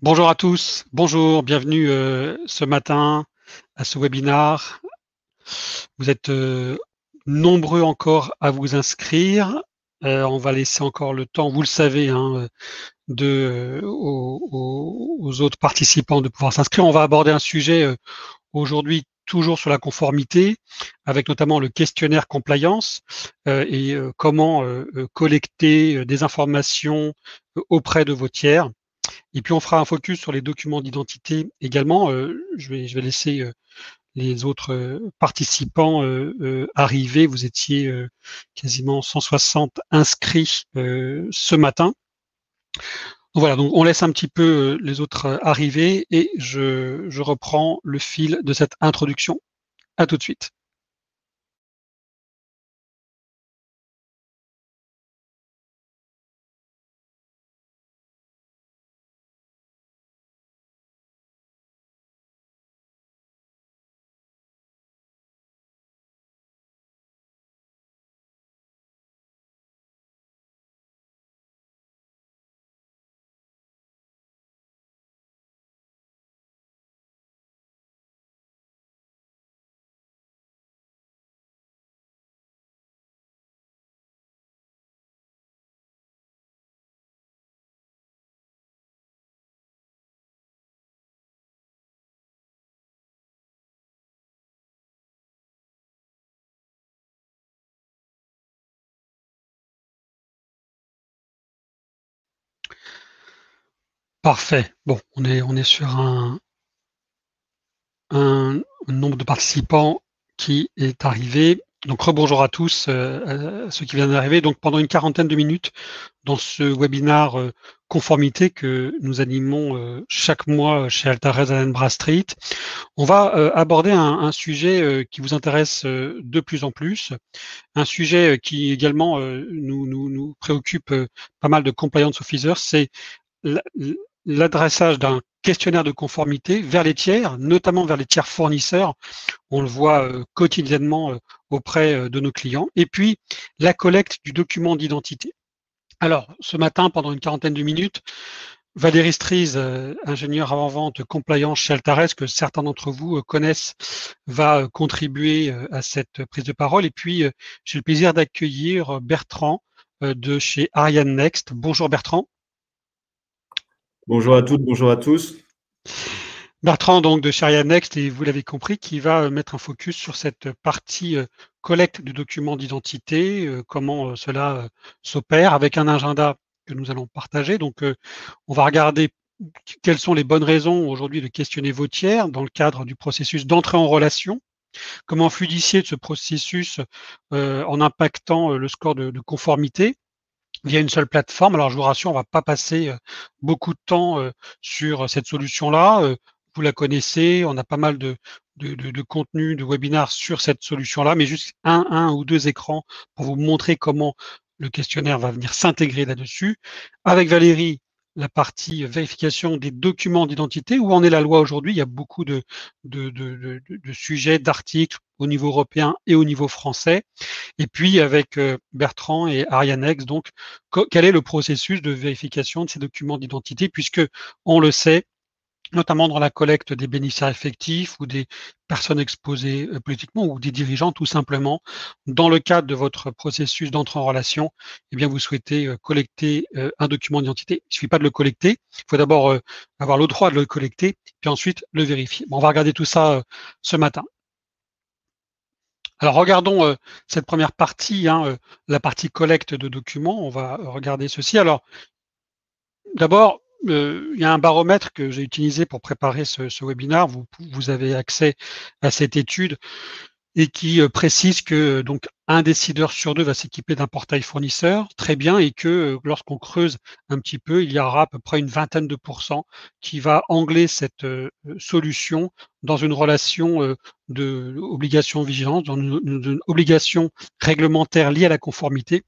Bonjour à tous, bonjour, bienvenue ce matin à ce webinar. Vous êtes nombreux encore à vous inscrire. On va laisser encore le temps, vous le savez, hein, aux autres participants de pouvoir s'inscrire. On va aborder un sujet aujourd'hui toujours sur la conformité, avec notamment le questionnaire compliance et comment collecter des informations auprès de vos tiers. Et puis on fera un focus sur les documents d'identité également. Je vais laisser les autres participants arriver. Vous étiez quasiment 160 inscrits ce matin. Donc voilà, donc on laisse un petit peu les autres arriver et je reprends le fil de cette introduction. À tout de suite. Parfait. Bon, on est sur un nombre de participants qui est arrivé. Donc rebonjour à tous, à ceux qui viennent d'arriver. Donc pendant une quarantaine de minutes, dans ce webinar conformité que nous animons chaque mois chez Altarez Allen Bradstreet, on va aborder un sujet qui vous intéresse de plus en plus, un sujet qui également nous préoccupe pas mal de compliance officers, c'est l'adressage d'un questionnaire de conformité vers les tiers, notamment vers les tiers fournisseurs. On le voit quotidiennement auprès de nos clients. Et puis, la collecte du document d'identité. Alors, ce matin, pendant une quarantaine de minutes, Valérie Stries, ingénieure avant-vente compliance chez Altares, que certains d'entre vous connaissent, va contribuer à cette prise de parole. Et puis, j'ai le plaisir d'accueillir Bertrand de chez Ariane Next. Bonjour Bertrand. Bonjour à toutes, bonjour à tous. Bertrand donc de chez Ariane Next, et vous l'avez compris, qui va mettre un focus sur cette partie collecte de documents d'identité, comment cela s'opère avec un agenda que nous allons partager. Donc, on va regarder quelles sont les bonnes raisons aujourd'hui de questionner vos tiers dans le cadre du processus d'entrée en relation, comment fluidifier de ce processus en impactant le score de conformité via une seule plateforme. Alors, je vous rassure, on ne va pas passer beaucoup de temps sur cette solution-là. Vous la connaissez, on a pas mal de contenu, de webinars sur cette solution-là, mais juste un ou deux écrans pour vous montrer comment le questionnaire va venir s'intégrer là-dessus. Avec Valérie, la partie vérification des documents d'identité. Où en est la loi aujourd'hui? Il y a beaucoup de sujets, d'articles au niveau européen et au niveau français. Et puis avec Bertrand et Arianex, donc quel est le processus de vérification de ces documents d'identité, puisque on le sait, notamment dans la collecte des bénéficiaires effectifs ou des personnes exposées politiquement ou des dirigeants tout simplement, dans le cadre de votre processus d'entrée en relation, eh bien vous souhaitez collecter un document d'identité. Il ne suffit pas de le collecter, il faut d'abord avoir le droit de le collecter, puis ensuite le vérifier. Bon, on va regarder tout ça ce matin. Alors regardons cette première partie, hein, la partie collecte de documents. On va regarder ceci. Alors d'abord, il y a un baromètre que j'ai utilisé pour préparer ce webinaire. Vous avez accès à cette étude et qui précise que donc un décideur sur deux va s'équiper d'un portail fournisseur, très bien, et que lorsqu'on creuse un petit peu, il y aura à peu près une vingtaine de pourcents qui va angler cette solution dans une relation de obligation de vigilance, dans une obligation réglementaire liée à la conformité.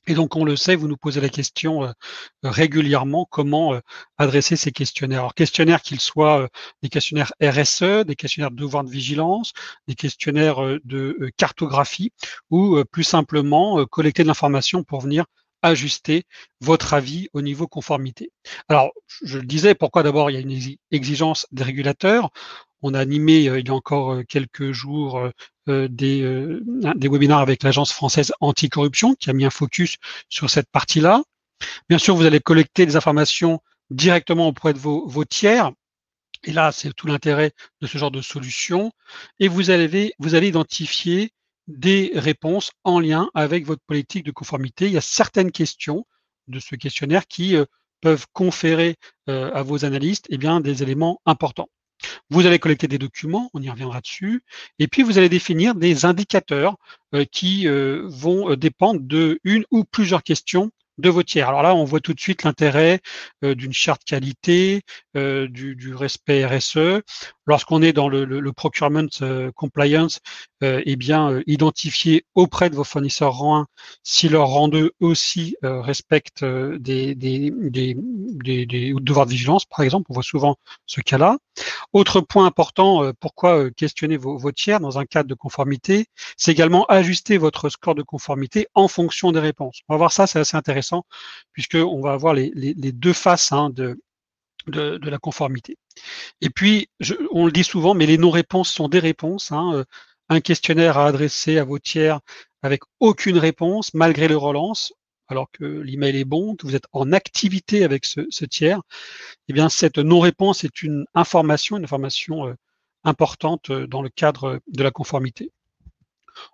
Et donc, on le sait, vous nous posez la question régulièrement, comment adresser ces questionnaires. Alors, questionnaires qu'ils soient des questionnaires RSE, des questionnaires de devoir de vigilance, des questionnaires de cartographie, ou plus simplement collecter de l'information pour venir ajuster votre avis au niveau conformité. Alors, je le disais, pourquoi d'abord il y a une exigence des régulateurs. On a animé il y a encore quelques jours des webinaires avec l'Agence française anticorruption qui a mis un focus sur cette partie-là. Bien sûr, vous allez collecter des informations directement auprès de vos tiers. Et là, c'est tout l'intérêt de ce genre de solution. Et vous allez identifier des réponses en lien avec votre politique de conformité. Il y a certaines questions de ce questionnaire qui peuvent conférer à vos analystes des éléments importants. Vous allez collecter des documents, on y reviendra dessus, et puis vous allez définir des indicateurs qui vont dépendre de une ou plusieurs questions de vos tiers. Alors là, on voit tout de suite l'intérêt d'une charte qualité, du respect RSE. Lorsqu'on est dans le procurement compliance, identifier auprès de vos fournisseurs rang 1 si leur rang 2 aussi respecte des devoirs de vigilance, par exemple. On voit souvent ce cas-là. Autre point important, pourquoi questionner vos tiers dans un cadre de conformité, c'est également ajuster votre score de conformité en fonction des réponses. On va voir ça, c'est assez intéressant, puisqu'on va avoir les deux faces de la conformité. Et puis, on le dit souvent, mais les non-réponses sont des réponses. Un questionnaire à adresser à vos tiers avec aucune réponse, malgré les relances, alors que l'email est bon, que vous êtes en activité avec ce tiers, cette non-réponse est une information importante dans le cadre de la conformité.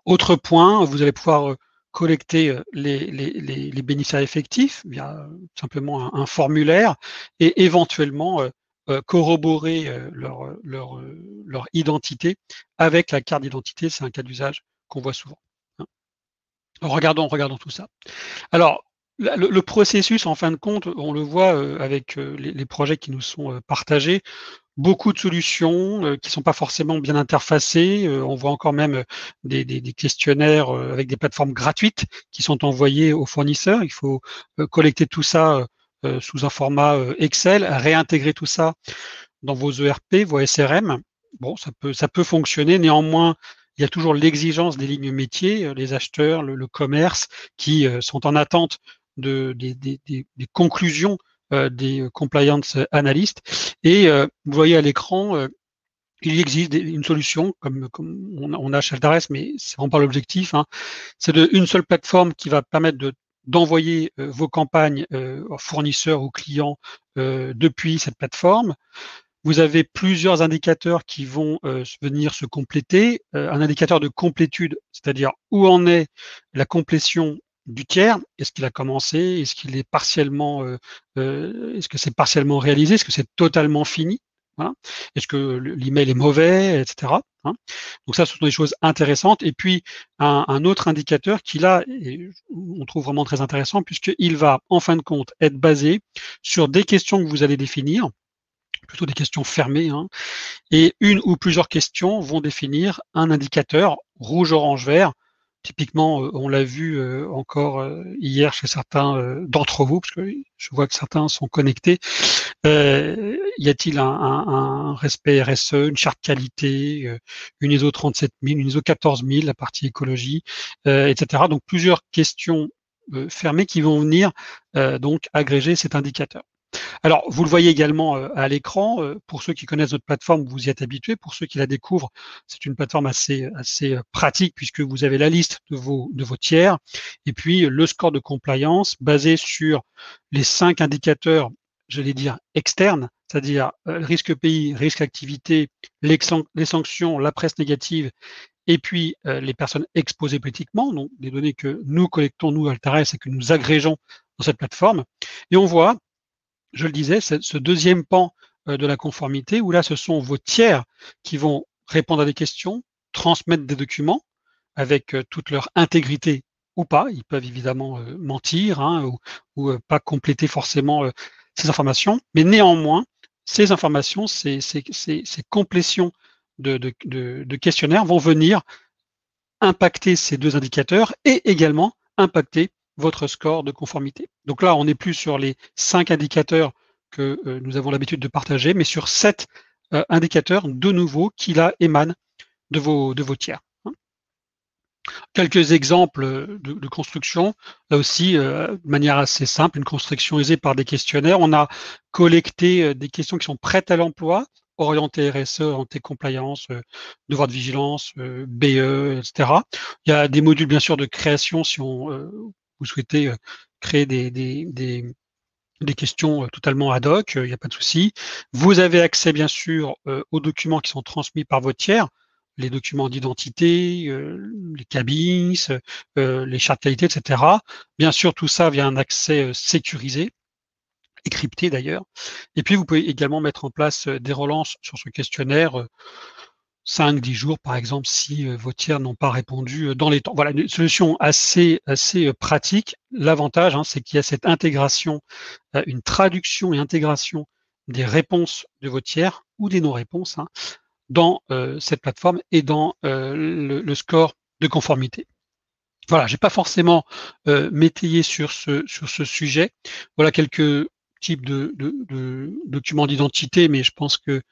Autre point, vous allez pouvoir collecter les bénéficiaires effectifs via simplement un formulaire et éventuellement corroborer leur identité avec la carte d'identité. C'est un cas d'usage qu'on voit souvent. Regardons tout ça. Alors, le processus, en fin de compte, on le voit avec les projets qui nous sont partagés, beaucoup de solutions qui ne sont pas forcément bien interfacées. On voit encore même des questionnaires avec des plateformes gratuites qui sont envoyées aux fournisseurs. Il faut collecter tout ça sous un format Excel, réintégrer tout ça dans vos ERP, vos SRM. Bon, ça peut fonctionner. Néanmoins, il y a toujours l'exigence des lignes métiers, les acheteurs, le commerce, qui sont en attente des conclusions des compliance analystes. Et vous voyez à l'écran, il existe une solution, comme on a chez Altares, mais c'est vraiment pas l'objectif. C'est une seule plateforme qui va permettre d'envoyer vos campagnes aux fournisseurs ou clients depuis cette plateforme. Vous avez plusieurs indicateurs qui vont venir se compléter. Un indicateur de complétude, c'est-à-dire où en est la complétion du tiers. Est-ce qu'il a commencé? Est-ce qu'il est partiellement est-ce que c'est partiellement réalisé? Est-ce que c'est totalement fini? Voilà. Est-ce que l'email est mauvais, etc. Donc ça, ce sont des choses intéressantes. Et puis un autre indicateur qui là, on trouve vraiment très intéressant, puisqu'il va en fin de compte être basé sur des questions que vous allez définir, plutôt des questions fermées, et une ou plusieurs questions vont définir un indicateur rouge, orange, vert. Typiquement, on l'a vu encore hier chez certains d'entre vous, parce que je vois que certains sont connectés. Y a-t-il un respect RSE, une charte qualité, une ISO 37000, une ISO 14000, la partie écologie, etc. Donc plusieurs questions fermées qui vont venir donc agréger cet indicateur. Alors, vous le voyez également à l'écran. Pour ceux qui connaissent notre plateforme, vous y êtes habitués. Pour ceux qui la découvrent, c'est une plateforme assez pratique, puisque vous avez la liste de vos tiers et puis le score de compliance basé sur les 5 indicateurs, j'allais dire externes, c'est-à-dire le risque pays, risque activité, les sanctions, la presse négative et puis les personnes exposées politiquement, donc des données que nous collectons, nous, Altares, et que nous agrégeons dans cette plateforme. Et on voit, je le disais, ce deuxième pan de la conformité, où là, ce sont vos tiers qui vont répondre à des questions, transmettre des documents avec toute leur intégrité ou pas. Ils peuvent évidemment mentir ou pas compléter forcément ces informations, mais néanmoins, ces informations, ces complétions de questionnaires vont venir impacter ces deux indicateurs et également impacter votre score de conformité. Donc là, on n'est plus sur les 5 indicateurs que nous avons l'habitude de partager, mais sur 7 indicateurs de nouveau qui là émanent de vos tiers. Quelques exemples de construction, là aussi, de manière assez simple, une construction aisée par des questionnaires. On a collecté des questions qui sont prêtes à l'emploi, orientées RSE, orientées compliance, devoir de vigilance, BE, etc. Il y a des modules, bien sûr, de création si vous souhaitez créer des questions totalement ad hoc, il n'y a pas de souci. Vous avez accès, bien sûr, aux documents qui sont transmis par vos tiers, les documents d'identité, les cabis, les chartes qualité, etc. Bien sûr, tout ça via un accès sécurisé, et crypté d'ailleurs. Et puis, vous pouvez également mettre en place des relances sur ce questionnaire 5-10 jours, par exemple, si vos tiers n'ont pas répondu dans les temps. Voilà, une solution assez pratique. L'avantage, c'est qu'il y a cette intégration, une traduction et intégration des réponses de vos tiers ou des non-réponses dans cette plateforme et dans le score de conformité. Voilà, j'ai pas forcément m'étayer sur ce sujet. Voilà quelques types de documents d'identité, mais je pense que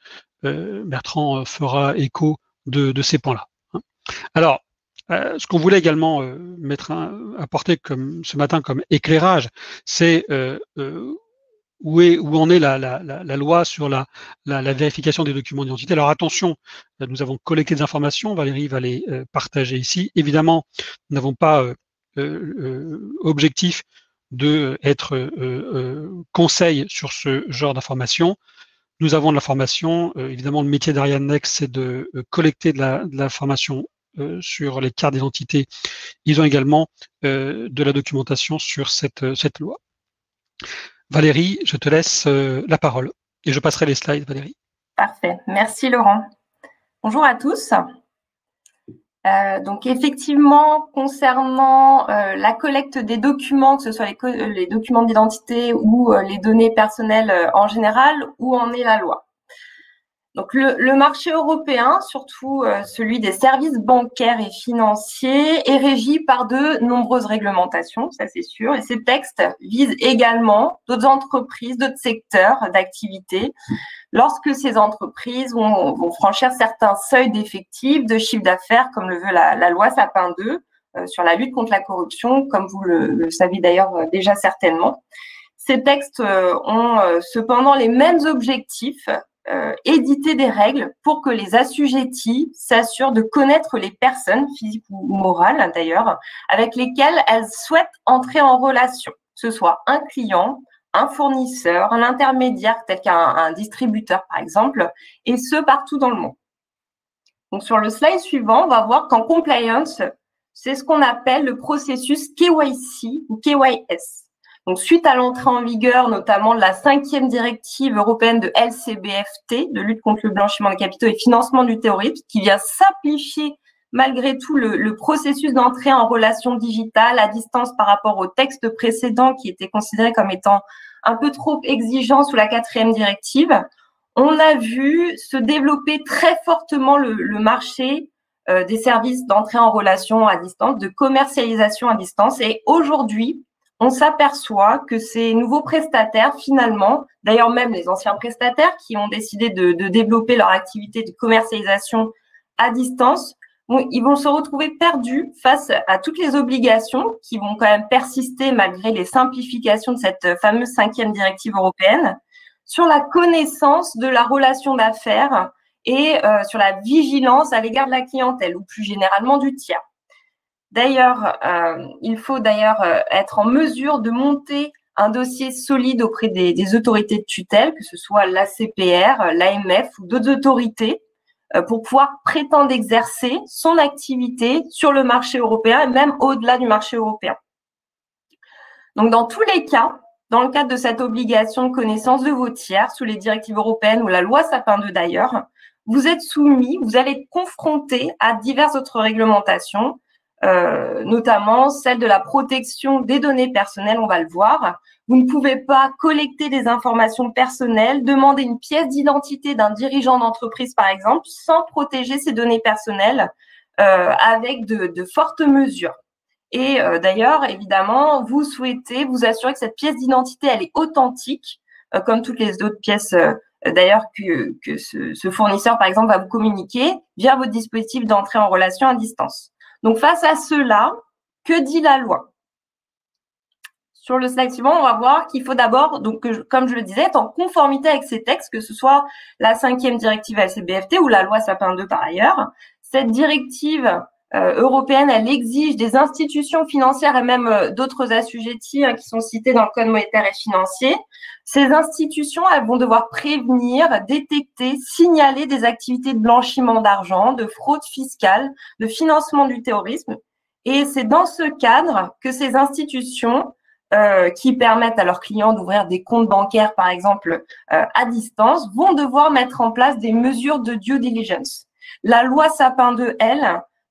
Bertrand fera écho de ces points-là. Alors, ce qu'on voulait également apporter comme ce matin comme éclairage, c'est où en est la loi sur la vérification des documents d'identité. Alors attention, nous avons collecté des informations, Valérie va les partager ici. Évidemment, nous n'avons pas objectif de être conseil sur ce genre d'informations. Nous avons de l'information. Évidemment, le métier d'Ariane Next, c'est de collecter de l'information sur les cartes d'identité. Ils ont également de la documentation sur cette loi. Valérie, je te laisse la parole et je passerai les slides, Valérie. Parfait. Merci, Laurent. Bonjour à tous. Donc effectivement, concernant la collecte des documents, que ce soit les documents d'identité ou les données personnelles en général, où en est la loi? Donc le marché européen, surtout celui des services bancaires et financiers, est régi par de nombreuses réglementations, ça c'est sûr, et ces textes visent également d'autres entreprises, d'autres secteurs d'activité, lorsque ces entreprises vont franchir certains seuils d'effectifs, de chiffre d'affaires, comme le veut la loi Sapin 2, sur la lutte contre la corruption, comme vous le savez d'ailleurs déjà certainement. Ces textes ont cependant les mêmes objectifs, éditer des règles pour que les assujettis s'assurent de connaître les personnes, physiques ou morales d'ailleurs, avec lesquelles elles souhaitent entrer en relation, que ce soit un client, un fournisseur, un intermédiaire, tel qu'un distributeur par exemple, et ce partout dans le monde. Donc sur le slide suivant, on va voir qu'en compliance, c'est ce qu'on appelle le processus KYC ou KYS. Donc, suite à l'entrée en vigueur, notamment de la 5e directive européenne de LCBFT, de lutte contre le blanchiment des capitaux et financement du terrorisme, qui vient simplifier malgré tout le processus d'entrée en relation digitale à distance par rapport au texte précédent qui était considéré comme étant un peu trop exigeant sous la 4e directive, on a vu se développer très fortement le marché des services d'entrée en relation à distance, de commercialisation à distance. Et aujourd'hui, on s'aperçoit que ces nouveaux prestataires, finalement, d'ailleurs même les anciens prestataires qui ont décidé de développer leur activité de commercialisation à distance, ils vont se retrouver perdus face à toutes les obligations qui vont quand même persister malgré les simplifications de cette fameuse 5e directive européenne sur la connaissance de la relation d'affaires et sur la vigilance à l'égard de la clientèle ou plus généralement du tiers. D'ailleurs, il faut être en mesure de monter un dossier solide auprès des autorités de tutelle, que ce soit l'ACPR, l'AMF ou d'autres autorités, pour pouvoir prétendre exercer son activité sur le marché européen et même au-delà du marché européen. Donc, dans tous les cas, dans le cadre de cette obligation de connaissance de vos tiers, sous les directives européennes ou la loi Sapin 2 d'ailleurs, vous êtes soumis, vous allez être confronté à diverses autres réglementations, notamment celle de la protection des données personnelles, on va le voir. Vous ne pouvez pas collecter des informations personnelles, demander une pièce d'identité d'un dirigeant d'entreprise, par exemple, sans protéger ces données personnelles avec de fortes mesures. Et d'ailleurs, évidemment, vous souhaitez vous assurer que cette pièce d'identité, elle est authentique, comme toutes les autres pièces d'ailleurs que ce fournisseur, par exemple, va vous communiquer via votre dispositif d'entrée en relation à distance. Donc, face à cela, que dit la loi? Sur le slide suivant, on va voir qu'il faut d'abord, donc comme je le disais, être en conformité avec ces textes, que ce soit la 5e directive LCBFT ou la loi Sapin 2 par ailleurs. Cette directive européenne, elle exige des institutions financières et même d'autres assujettis qui sont cités dans le Code monétaire et financier. Ces institutions, elles vont devoir prévenir, détecter, signaler des activités de blanchiment d'argent, de fraude fiscale, de financement du terrorisme. Et c'est dans ce cadre que ces institutions qui permettent à leurs clients d'ouvrir des comptes bancaires, par exemple, à distance, vont devoir mettre en place des mesures de due diligence. La loi Sapin 2, elle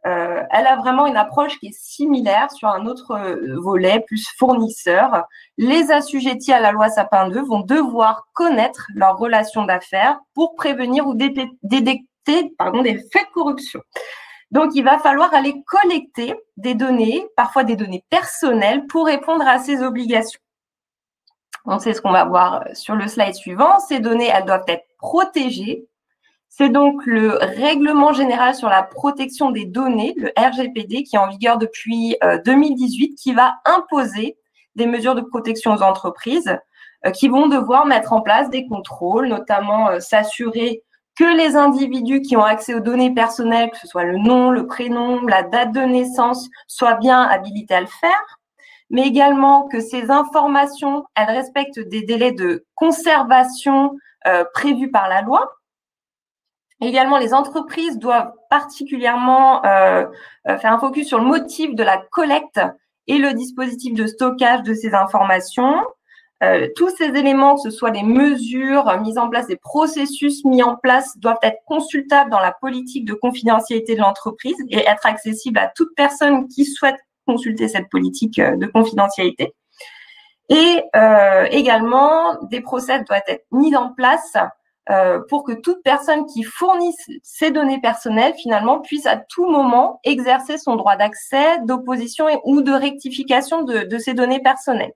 a vraiment une approche qui est similaire sur un autre volet, plus fournisseur. Les assujettis à la loi Sapin 2 vont devoir connaître leurs relations d'affaires pour prévenir ou détecter des faits de corruption. Donc, il va falloir aller collecter des données, parfois des données personnelles, pour répondre à ces obligations. Donc, c'est ce qu'on va voir sur le slide suivant. Ces données, elles doivent être protégées. C'est donc le Règlement général sur la protection des données, le RGPD, qui est en vigueur depuis 2018, qui va imposer des mesures de protection aux entreprises qui vont devoir mettre en place des contrôles, notamment s'assurer que les individus qui ont accès aux données personnelles, que ce soit le nom, le prénom, la date de naissance, soient bien habilités à le faire, mais également que ces informations, elles respectent des délais de conservation prévus par la loi. Également, les entreprises doivent particulièrement faire un focus sur le motif de la collecte et le dispositif de stockage de ces informations. Tous ces éléments, que ce soit les mesures mises en place, les processus mis en place, doivent être consultables dans la politique de confidentialité de l'entreprise et être accessibles à toute personne qui souhaite consulter cette politique de confidentialité. Et également, des process doivent être mis en place pour que toute personne qui fournisse ces données personnelles, finalement, puisse à tout moment exercer son droit d'accès, d'opposition ou de rectification de ces données personnelles.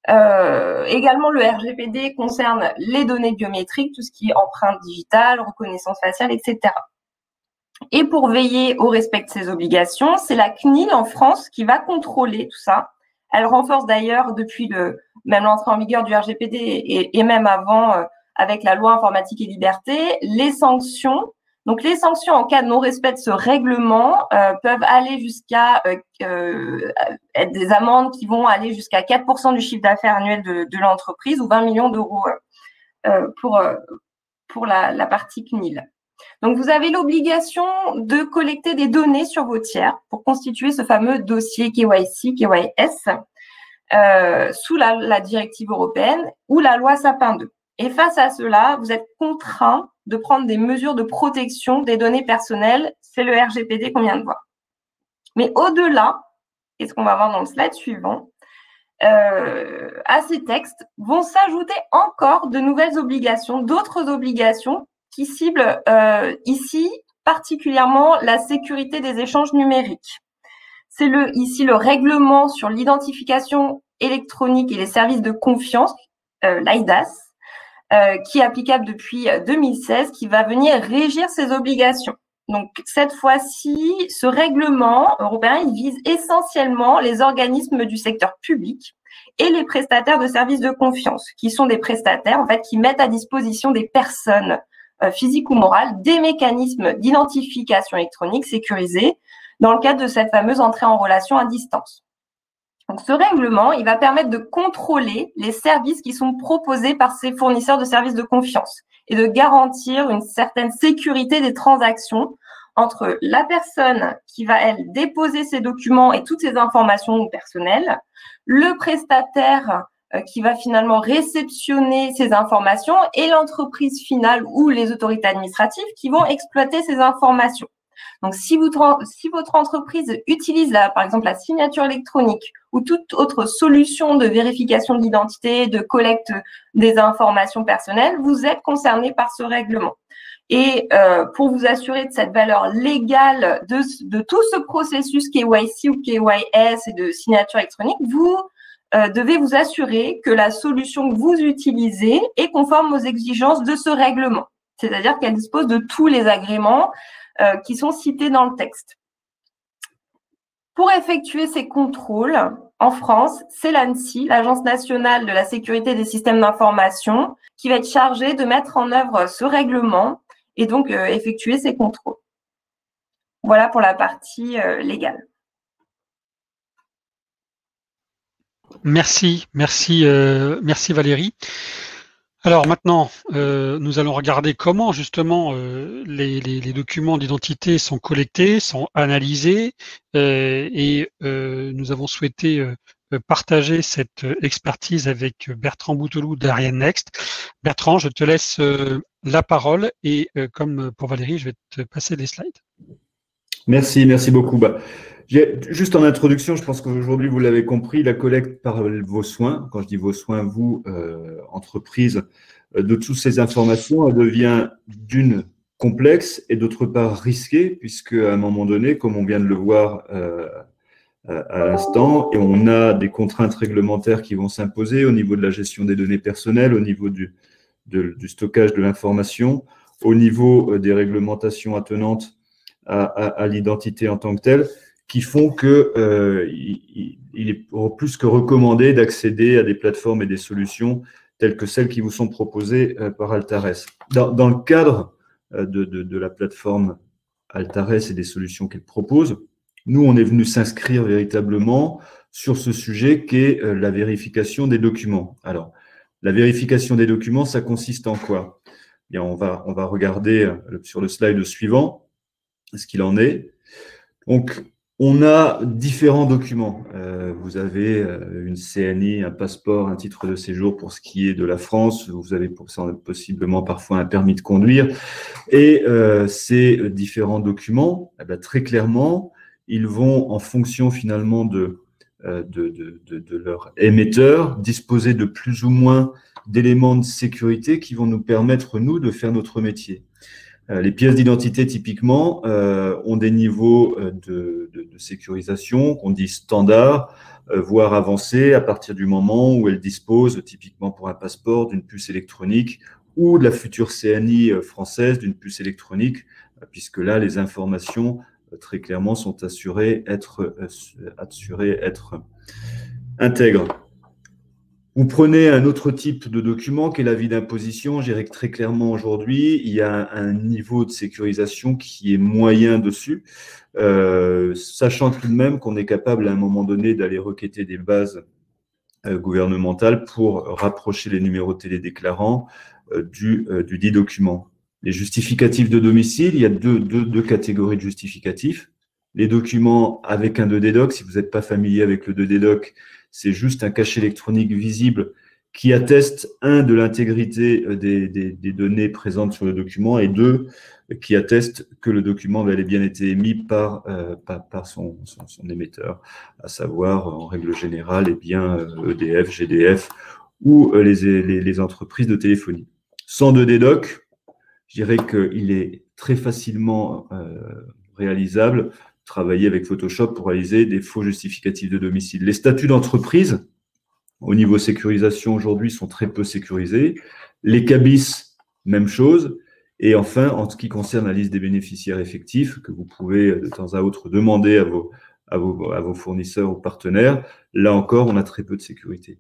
Également, le RGPD concerne les données biométriques, tout ce qui est empreinte digitale, reconnaissance faciale, etc. Et pour veiller au respect de ces obligations, c'est la CNIL en France qui va contrôler tout ça. Elle renforce d'ailleurs depuis même l'entrée en vigueur du RGPD et même avant avec la loi informatique et liberté, les sanctions. Donc, les sanctions en cas de non-respect de ce règlement peuvent aller jusqu'à être des amendes qui vont aller jusqu'à 4% du chiffre d'affaires annuel de l'entreprise ou 20 millions d'euros pour la partie CNIL. Donc, vous avez l'obligation de collecter des données sur vos tiers pour constituer ce fameux dossier KYC, KYS, sous la directive européenne ou la loi Sapin 2. Et face à cela, vous êtes contraint de prendre des mesures de protection des données personnelles. C'est le RGPD qu'on vient de voir. Mais au-delà, et ce qu'on va voir dans le slide suivant, à ces textes vont s'ajouter encore de nouvelles obligations, d'autres obligations qui ciblent ici particulièrement la sécurité des échanges numériques. C'est ici le règlement sur l'identification électronique et les services de confiance, l'eIDAS, qui est applicable depuis 2016, qui va venir régir ces obligations. Donc, cette fois-ci, ce règlement européen, il vise essentiellement les organismes du secteur public et les prestataires de services de confiance, qui sont des prestataires, en fait, qui mettent à disposition des personnes physiques ou morales des mécanismes d'identification électronique sécurisés dans le cadre de cette fameuse entrée en relation à distance. Donc, ce règlement, il va permettre de contrôler les services qui sont proposés par ces fournisseurs de services de confiance et de garantir une certaine sécurité des transactions entre la personne qui va, elle, déposer ces documents et toutes ces informations personnelles, le prestataire qui va finalement réceptionner ces informations et l'entreprise finale ou les autorités administratives qui vont exploiter ces informations. Donc, si votre entreprise utilise, par exemple, la signature électronique ou toute autre solution de vérification d'identité, de collecte des informations personnelles, vous êtes concerné par ce règlement. Et pour vous assurer de cette valeur légale de tout ce processus KYC ou KYS et de signature électronique, vous devez vous assurer que la solution que vous utilisez est conforme aux exigences de ce règlement. C'est-à-dire qu'elle dispose de tous les agréments qui sont cités dans le texte. Pour effectuer ces contrôles, en France, c'est l'ANSSI, l'Agence nationale de la sécurité des systèmes d'information, qui va être chargée de mettre en œuvre ce règlement et donc effectuer ces contrôles. Voilà pour la partie légale. Merci Valérie. Alors maintenant, nous allons regarder comment justement les documents d'identité sont collectés, sont analysés, et nous avons souhaité partager cette expertise avec Bertrand Bouteloup d'Ariane Next. Bertrand, je te laisse la parole et comme pour Valérie, je vais te passer les slides. Merci beaucoup. Juste en introduction, je pense qu'aujourd'hui, vous l'avez compris, la collecte par vos soins, quand je dis vos soins, vous, entreprise, de toutes ces informations, elle devient d'une complexe et d'autre part risquée, puisque à un moment donné, comme on vient de le voir à l'instant, et on a des contraintes réglementaires qui vont s'imposer au niveau de la gestion des données personnelles, au niveau du stockage de l'information, au niveau des réglementations attenantes à l'identité en tant que telle, qui font que il est plus que recommandé d'accéder à des plateformes et des solutions telles que celles qui vous sont proposées par Altares. Dans le cadre de la plateforme Altares et des solutions qu'elle propose, nous, on est venu s'inscrire véritablement sur ce sujet qui est la vérification des documents. Alors, la vérification des documents, ça consiste en quoi? Bien, on va regarder sur le slide suivant ce qu'il en est. Donc, on a différents documents. Vous avez une CNI, un passeport, un titre de séjour pour ce qui est de la France. Vous avez possiblement parfois un permis de conduire. Et ces différents documents, très clairement, ils vont, en fonction finalement de leur émetteur, disposer de plus ou moins d'éléments de sécurité qui vont nous permettre, nous, de faire notre métier. Les pièces d'identité, typiquement, ont des niveaux de sécurisation qu'on dit standard, voire avancés, à partir du moment où elles disposent, typiquement pour un passeport, d'une puce électronique ou de la future CNI française d'une puce électronique, puisque là, les informations, très clairement, sont assurées être intègres. Vous prenez un autre type de document qui est l'avis d'imposition. Je dirais que très clairement aujourd'hui, il y a un niveau de sécurisation qui est moyen dessus, sachant tout de même qu'on est capable à un moment donné d'aller requêter des bases gouvernementales pour rapprocher les numéros télédéclarants du dit document. Les justificatifs de domicile, il y a deux catégories de justificatifs. Les documents avec un 2D-doc, si vous n'êtes pas familier avec le 2D-doc, c'est juste un cachet électronique visible qui atteste, un, de l'intégrité des données présentes sur le document et deux, qui atteste que le document avait bien été émis par son émetteur, à savoir, en règle générale, EDF, GDF ou les entreprises de téléphonie. Sans 2D-doc, je dirais qu'il est très facilement réalisable, travailler avec Photoshop pour réaliser des faux justificatifs de domicile. Les statuts d'entreprise, au niveau sécurisation aujourd'hui, sont très peu sécurisés. Les CABIS, même chose. Et enfin, en ce qui concerne la liste des bénéficiaires effectifs, que vous pouvez de temps à autre demander à vos fournisseurs ou partenaires, là encore, on a très peu de sécurité.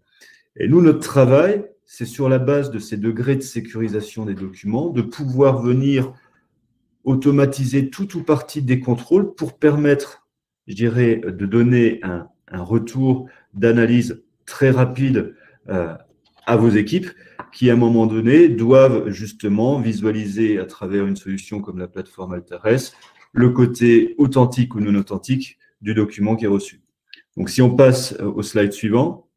Et nous, notre travail, c'est sur la base de ces degrés de sécurisation des documents, de pouvoir venir automatiser tout ou partie des contrôles pour permettre, je dirais, de donner un retour d'analyse très rapide à vos équipes qui, à un moment donné, doivent justement visualiser à travers une solution comme la plateforme Altares le côté authentique ou non authentique du document qui est reçu. Donc, si on passe au slide suivant.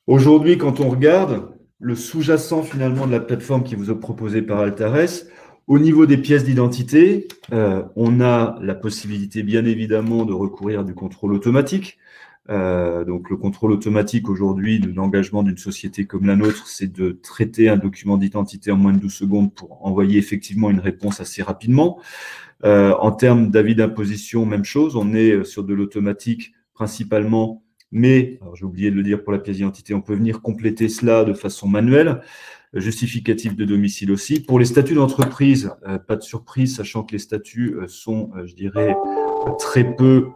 Aujourd'hui, quand on regarde le sous-jacent finalement de la plateforme qui vous est proposée par Altares, au niveau des pièces d'identité, on a la possibilité bien évidemment de recourir à du contrôle automatique. Donc le contrôle automatique aujourd'hui de l'engagement d'une société comme la nôtre, c'est de traiter un document d'identité en moins de 12 secondes pour envoyer effectivement une réponse assez rapidement. En termes d'avis d'imposition, même chose, on est sur de l'automatique principalement. Mais, j'ai oublié de le dire pour la pièce d'identité, on peut venir compléter cela de façon manuelle. justificatif de domicile aussi. Pour les statuts d'entreprise, pas de surprise, sachant que les statuts sont, je dirais, très peu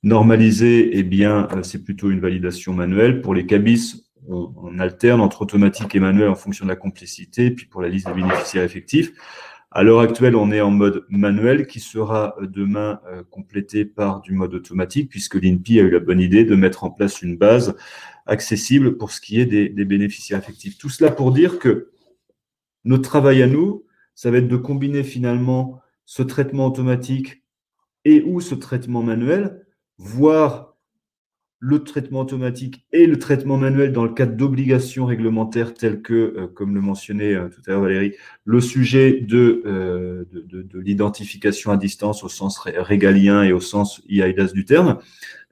normalisés, eh bien, c'est plutôt une validation manuelle. Pour les CABIS, on alterne entre automatique et manuel en fonction de la complexité. Puis pour la liste des bénéficiaires effectifs, à l'heure actuelle, on est en mode manuel qui sera demain complété par du mode automatique, puisque l'INPI a eu la bonne idée de mettre en place une base accessible pour ce qui est des bénéficiaires effectifs. Tout cela pour dire que notre travail à nous, ça va être de combiner finalement ce traitement automatique et ou ce traitement manuel, voire le traitement automatique et le traitement manuel dans le cadre d'obligations réglementaires telles que, comme le mentionnait tout à l'heure Valérie, le sujet de l'identification à distance au sens régalien et au sens eIDAS du terme.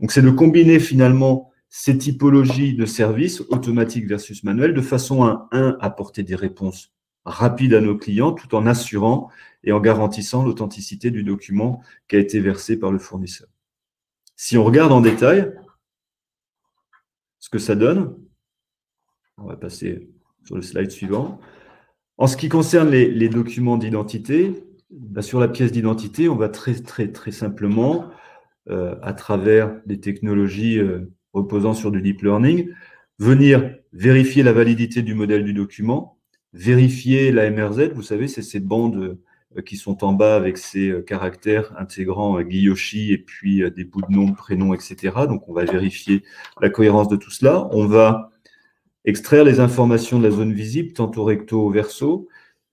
Donc, c'est de combiner finalement ces typologies de services, automatique versus manuel, de façon à, apporter des réponses rapides à nos clients tout en assurant et en garantissant l'authenticité du document qui a été versé par le fournisseur. Si on regarde en détail, ce que ça donne, on va passer sur le slide suivant. En ce qui concerne les documents d'identité, sur la pièce d'identité, on va très simplement, à travers des technologies reposant sur du deep learning, venir vérifier la validité du modèle du document, vérifier la MRZ, vous savez, c'est ces bandes qui sont en bas avec ces caractères intégrant Guillochi et puis des bouts de nom, prénom, etc. Donc, on va vérifier la cohérence de tout cela. On va extraire les informations de la zone visible, tantôt recto ou verso,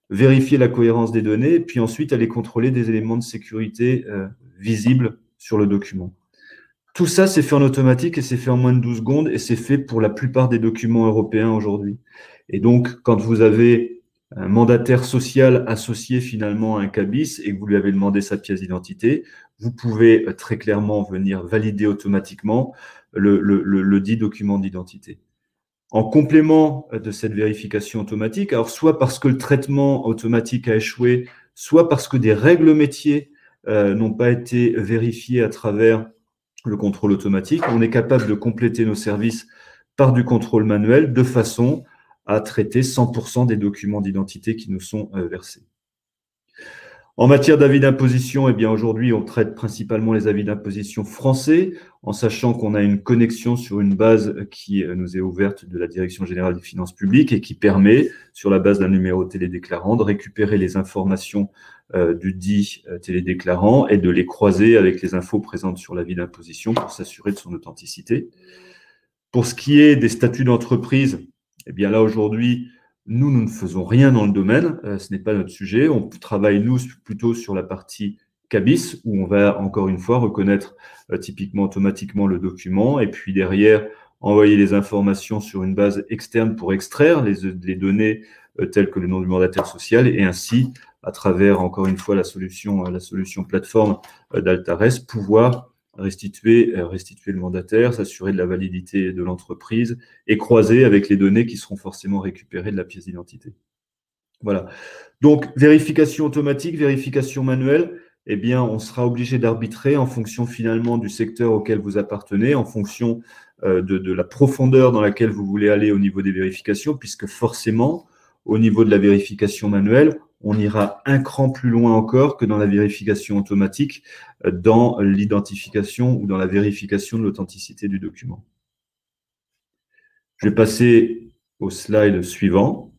vérifier la cohérence des données, et puis ensuite aller contrôler des éléments de sécurité visibles sur le document. Tout ça, c'est fait en automatique et c'est fait en moins de 12 secondes et c'est fait pour la plupart des documents européens aujourd'hui. Et donc, quand vous avez un mandataire social associé finalement à un CABIS et que vous lui avez demandé sa pièce d'identité, vous pouvez très clairement venir valider automatiquement le dit document d'identité. En complément de cette vérification automatique, alors soit parce que le traitement automatique a échoué, soit parce que des règles métiers n'ont pas été vérifiées à travers le contrôle automatique, on est capable de compléter nos services par du contrôle manuel de façon à traiter 100% des documents d'identité qui nous sont versés. En matière d'avis d'imposition, eh bien aujourd'hui, on traite principalement les avis d'imposition français, en sachant qu'on a une connexion sur une base qui nous est ouverte de la Direction générale des finances publiques et qui permet, sur la base d'un numéro télédéclarant, de récupérer les informations du dit télédéclarant et de les croiser avec les infos présentes sur l'avis d'imposition pour s'assurer de son authenticité. Pour ce qui est des statuts d'entreprise, eh bien là, aujourd'hui, nous ne faisons rien dans le domaine, ce n'est pas notre sujet. On travaille, nous, plutôt sur la partie CABIS, où on va, encore une fois, reconnaître typiquement automatiquement le document, et puis derrière, envoyer les informations sur une base externe pour extraire les données telles que le nom du mandataire social, et ainsi, à travers, encore une fois, la solution plateforme d'Altares, pouvoir restituer le mandataire, s'assurer de la validité de l'entreprise et croiser avec les données qui seront forcément récupérées de la pièce d'identité. Voilà. Donc, vérification automatique, vérification manuelle, eh bien, on sera obligé d'arbitrer en fonction finalement du secteur auquel vous appartenez, en fonction de la profondeur dans laquelle vous voulez aller au niveau des vérifications, puisque forcément, au niveau de la vérification manuelle, on ira un cran plus loin encore que dans la vérification automatique, dans l'identification ou dans la vérification de l'authenticité du document. Je vais passer au slide suivant.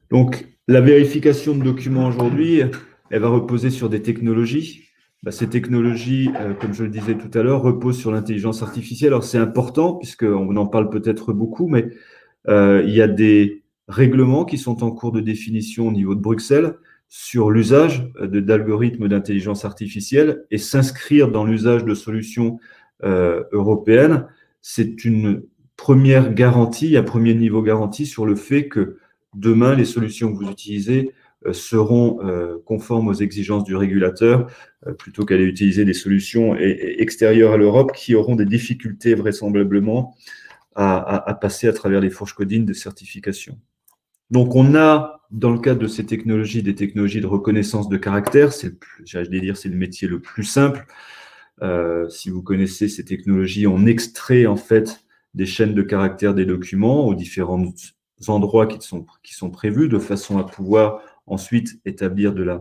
Donc, la vérification de documents aujourd'hui, elle va reposer sur des technologies. Ces technologies, comme je le disais tout à l'heure, reposent sur l'intelligence artificielle. Alors, c'est important, puisqu'on en parle peut-être beaucoup, mais il y a des règlements qui sont en cours de définition au niveau de Bruxelles sur l'usage d'algorithmes d'intelligence artificielle et s'inscrire dans l'usage de solutions européennes, c'est une première garantie, un premier niveau garantie sur le fait que demain, les solutions que vous utilisez seront conformes aux exigences du régulateur plutôt qu'aller utiliser des solutions extérieures à l'Europe qui auront des difficultés vraisemblablement à passer à travers les fourches codines de certification. Donc, on a, dans le cadre de ces technologies, des technologies de reconnaissance de caractère. J'allais dire, c'est le métier le plus simple. Si vous connaissez ces technologies, on extrait en fait des chaînes de caractères des documents aux différents endroits qui sont prévus, de façon à pouvoir ensuite établir de la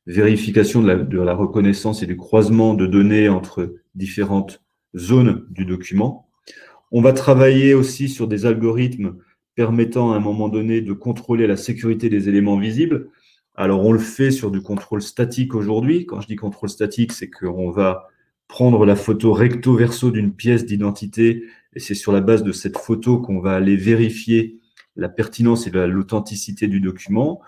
vérification de la reconnaissance et du croisement de données entre différentes zones du document. On va travailler aussi sur des algorithmes permettant à un moment donné de contrôler la sécurité des éléments visibles. Alors, on le fait sur du contrôle statique aujourd'hui. Quand je dis contrôle statique, c'est qu'on va prendre la photo recto-verso d'une pièce d'identité et c'est sur la base de cette photo qu'on va aller vérifier la pertinence et l'authenticité du document.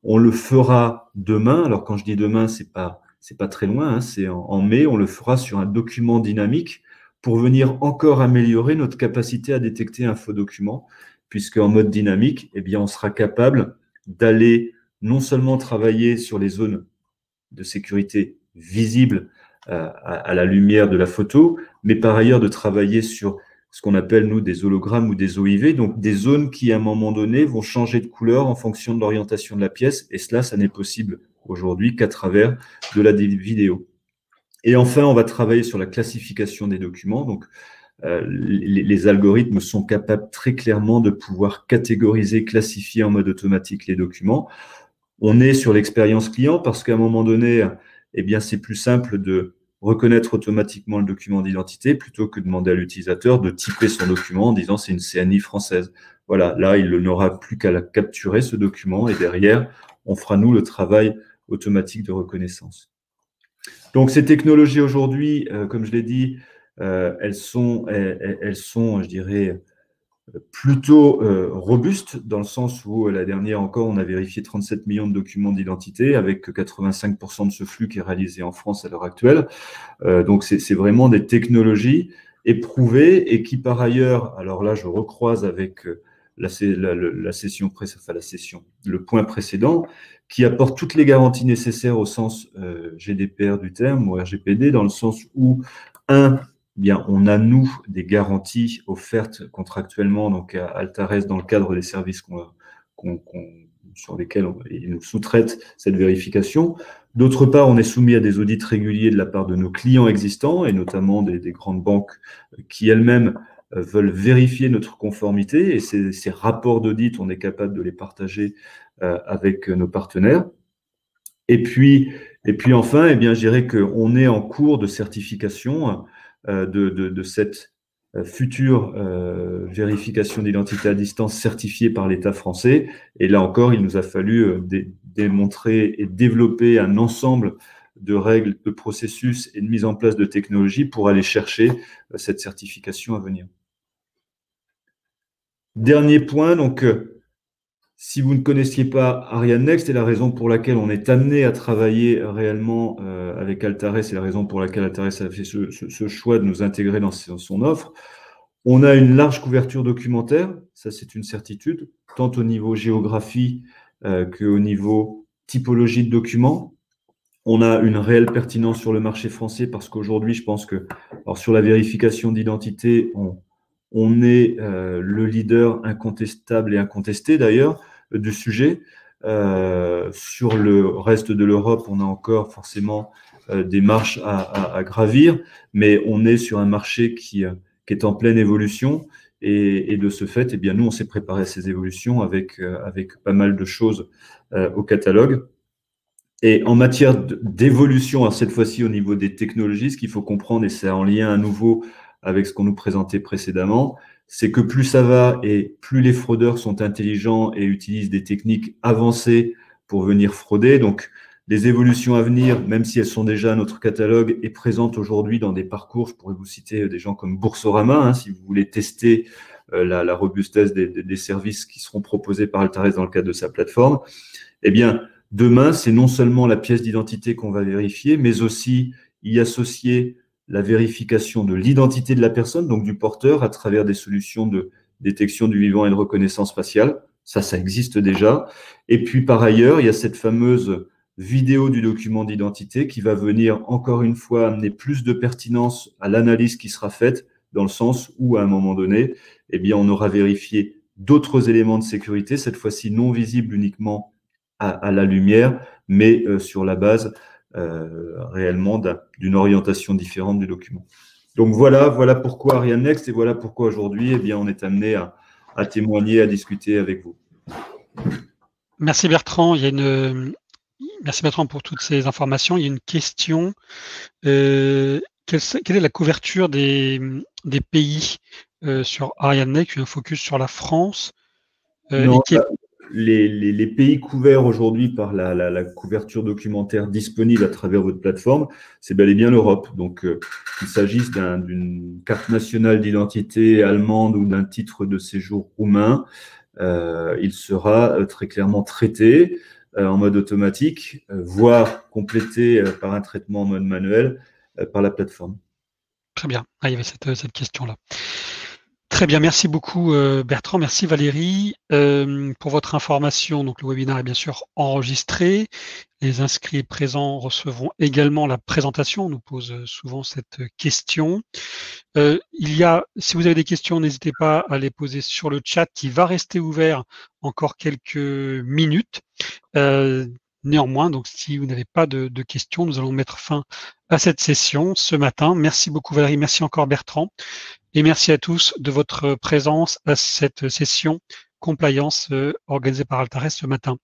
On le fera demain. Alors, quand je dis demain, c'est pas très loin, hein, c'est en mai. On le fera sur un document dynamique pour venir encore améliorer notre capacité à détecter un faux document, puisque en mode dynamique, eh bien, on sera capable d'aller non seulement travailler sur les zones de sécurité visibles à la lumière de la photo, mais par ailleurs de travailler sur ce qu'on appelle, nous, des hologrammes ou des OIV, donc des zones qui, à un moment donné, vont changer de couleur en fonction de l'orientation de la pièce, et cela, ça n'est possible aujourd'hui qu'à travers de la vidéo. Et enfin, on va travailler sur la classification des documents. Donc, les algorithmes sont capables très clairement de pouvoir catégoriser, classifier en mode automatique les documents. On est sur l'expérience client parce qu'à un moment donné, eh bien, c'est plus simple de reconnaître automatiquement le document d'identité plutôt que de demander à l'utilisateur de typer son document en disant c'est une CNI française. Voilà, là, il n'aura plus qu'à la capturer, ce document, et derrière, on fera, nous, le travail automatique de reconnaissance. Donc, ces technologies aujourd'hui, comme je l'ai dit, elles sont, je dirais, plutôt robustes, dans le sens où la dernière encore, on a vérifié 37 millions de documents d'identité, avec 85% de ce flux qui est réalisé en France à l'heure actuelle. Donc, c'est vraiment des technologies éprouvées et qui, par ailleurs, alors là, je recroise avec le point précédent, qui apporte toutes les garanties nécessaires au sens GDPR du terme, ou RGPD, dans le sens où, bien, on a, nous, des garanties offertes contractuellement donc à Altares dans le cadre des services sur lesquels ils nous sous-traitent cette vérification. D'autre part, on est soumis à des audits réguliers de la part de nos clients existants, et notamment des grandes banques qui elles-mêmes veulent vérifier notre conformité, et ces rapports d'audit, on est capable de les partager avec nos partenaires. Et puis enfin, eh bien, je dirais qu'on est en cours de certification de cette future vérification d'identité à distance certifiée par l'État français. Et là encore, il nous a fallu démontrer et développer un ensemble de règles, de processus et de mise en place de technologies pour aller chercher cette certification à venir. Dernier point, donc, si vous ne connaissiez pas Ariane Next, et la raison pour laquelle on est amené à travailler réellement avec Altares, et la raison pour laquelle Altares a fait ce choix de nous intégrer dans son offre, on a une large couverture documentaire, ça c'est une certitude, tant au niveau géographie qu'au niveau typologie de documents. On a une réelle pertinence sur le marché français parce qu'aujourd'hui, je pense que, alors sur la vérification d'identité, on est le leader incontestable et incontesté d'ailleurs du sujet. Sur le reste de l'Europe, on a encore forcément des marches à gravir, mais on est sur un marché qui est en pleine évolution. Et de ce fait, eh bien, nous, on s'est préparé à ces évolutions avec pas mal de choses au catalogue. Et en matière d'évolution, cette fois-ci au niveau des technologies, ce qu'il faut comprendre, et c'est en lien à nouveau avec ce qu'on nous présentait précédemment, c'est que plus ça va et plus les fraudeurs sont intelligents et utilisent des techniques avancées pour venir frauder. Donc, les évolutions à venir, même si elles sont déjà à notre catalogue et présentes aujourd'hui dans des parcours, je pourrais vous citer des gens comme Boursorama, hein, si vous voulez tester la robustesse des services qui seront proposés par Altares dans le cadre de sa plateforme, eh bien, demain, c'est non seulement la pièce d'identité qu'on va vérifier, mais aussi y associer la vérification de l'identité de la personne, donc du porteur, à travers des solutions de détection du vivant et de reconnaissance faciale. Ça existe déjà. Et puis, par ailleurs, il y a cette fameuse vidéo du document d'identité qui va venir, encore une fois, amener plus de pertinence à l'analyse qui sera faite, dans le sens où, à un moment donné, eh bien, on aura vérifié d'autres éléments de sécurité, cette fois-ci non visibles uniquement à la lumière, mais sur la base réellement d'une orientation différente du document. Donc voilà pourquoi Ariane Next et voilà pourquoi aujourd'hui, eh bien, on est amené à témoigner, à discuter avec vous. Merci Bertrand. Merci Bertrand pour toutes ces informations. Il y a une question. Quelle est la couverture des pays sur Ariane Next? Un focus sur la France. Non, les pays couverts aujourd'hui par la couverture documentaire disponible à travers votre plateforme, c'est bel et bien l'Europe. Donc, qu'il s'agisse d'une carte nationale d'identité allemande ou d'un titre de séjour roumain, il sera très clairement traité en mode automatique, voire complété par un traitement en mode manuel par la plateforme. Très bien. Ah, il y avait cette question-là. Très bien, merci beaucoup Bertrand, merci Valérie pour votre information. Donc le webinaire est bien sûr enregistré. Les inscrits présents recevront également la présentation. On nous pose souvent cette question. Si vous avez des questions, n'hésitez pas à les poser sur le chat qui va rester ouvert encore quelques minutes. Néanmoins, donc si vous n'avez pas de questions, nous allons mettre fin à cette session ce matin. Merci beaucoup Valérie, merci encore Bertrand. Et merci à tous de votre présence à cette session compliance organisée par Altares ce matin.